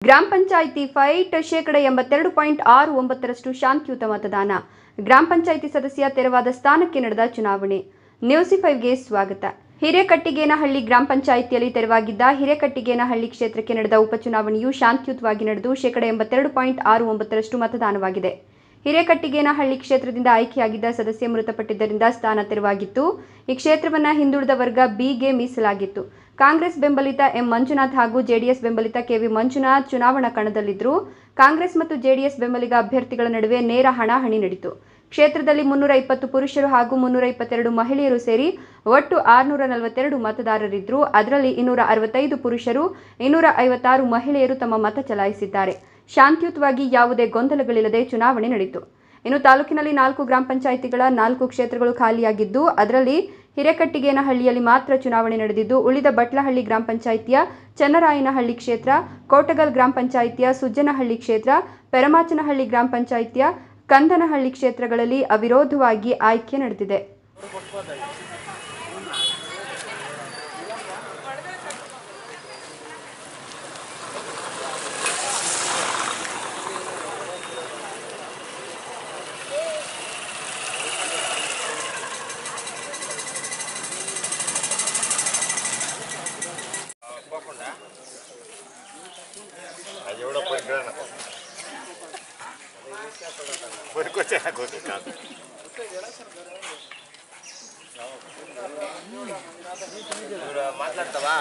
ಗ್ರಾಮ ಪಂಚಾಯಿತಿ ಫೈಟ್ 82.69% ಶಾಂತಿಯುತ ಮತದಾನ. ಗ್ರಾಮ ಪಂಚಾಯಿತಿ ಸದಸ್ಯ ತೆರವಾದ ಸ್ಥಾನಕ್ಕೆ ನಡೆದ ಚುನಾವಣೆ. ನ್ಯೂಸ್5ಗೆ ಸ್ವಾಗತ. ಹಿರೇಕಟ್ಟಿಗೇನಹಳ್ಳಿ ಗ್ರಾಮ ಪಂಚಾಯಿತಿಯಲ್ಲಿ ತೆರವಾಗಿದ್ದ ಹಿರೇಕಟ್ಟಿಗೇನಹಳ್ಳಿ ಕ್ಷೇತ್ರಕ್ಕೆ ನಡೆದ ಉಪಚುನಾವಣೆಯು ಶಾಂತಿಯುತವಾಗಿ ನಡೆದು 82.69% ಮತದಾನವಾಗಿದೆ. ಹಿರೇಕಟ್ಟಿಗೇನಹಳ್ಳಿ ಕ್ಷೇತ್ರದಿಂದ ಆಯ್ಕೆಯಾಗಿದ್ದ ಸದಸ್ಯ ಮೃತಪಟ್ಟಿದ್ದರಿಂದ ಸ್ಥಾನ ತೆರವಾಗಿತ್ತು. ಈ ಕ್ಷೇತ್ರವನ್ನು ಹಿಂದುಳಿದ ವರ್ಗ ಬಿಗೆ ಮೀಸಲಾಗಿತ್ತು. ಕಾಂಗ್ರೆಸ್ ಬೆಂಬಲಿತ ಎಂ ಮಂಜುನಾಥ್ ಹಾಗೂ ಜೆಡಿಎಸ್ ಬೆಂಬಲಿತ ಕೆವಿ ಮಂಜುನಾಥ್ ಚುನಾವಣಾ ಕಣದಲ್ಲಿದ್ದರು. ಕಾಂಗ್ರೆಸ್ ಮತ್ತು ಜೆಡಿಎಸ್ ಬೆಂಬಲಿಗ ಅಭ್ಯರ್ಥಿಗಳ ನಡುವೆ ನೇರ ಹಣಾಹಣಿ ನಡೆಯಿತು. ಕ್ಷೇತ್ರದಲ್ಲಿ 320 ಪುರುಷರು ಹಾಗೂ 322 ಮಹಿಳೆಯರು ಸೇರಿ ಒಟ್ಟು 642 ಮತದಾರರಿದ್ದರು. ಅದರಲ್ಲಿ 265 ಪುರುಷರು, 256 ಮಹಿಳೆಯರು ತಮ್ಮ ಮತ ಚಲಾಯಿಸಿದ್ದಾರೆ. ಶಾಂತಿಯುತವಾಗಿ ಯಾವುದೇ ಗೊಂದಲಗಳಿಲ್ಲದೆ ಚುನಾವಣೆ ನಡೆಯಿತು. ಇನ್ನು ತಾಲೂಕಿನಲ್ಲಿ 4 ಗ್ರಾಮ ಪಂಚಾಯಿತಿಗಳ 4 ಕ್ಷೇತ್ರಗಳು ಖಾಲಿಯಾಗಿದ್ದು, ಅದರಲ್ಲಿ ಹಿರೇಕಟ್ಟಿಗೇನಹಳ್ಳಿಯಲ್ಲಿ ಮಾತ್ರ ಚುನಾವಣೆ ನಡೆದಿದ್ದು, ಉಳಿದ ಬಟ್ಲಹಳ್ಳಿ ಗ್ರಾಮ ಪಂಚಾಯಿತಿಯ ಚನ್ನರಾಯನಹಳ್ಳಿ ಕ್ಷೇತ್ರ, ಕೋಟಗಲ್ ಗ್ರಾಮ ಪಂಚಾಯಿತಿಯ ಸುಜ್ಜನಹಳ್ಳಿ ಕ್ಷೇತ್ರ, ಪೆರಮಾಚನಹಳ್ಳಿ ಗ್ರಾಮ ಪಂಚಾಯಿತಿಯ ಕಂದನಹಳ್ಳಿ ಕ್ಷೇತ್ರಗಳಲ್ಲಿ ಅವಿರೋಧವಾಗಿ ಆಯ್ಕೆ ನಡೆದಿದೆ. మాట్లాడతావా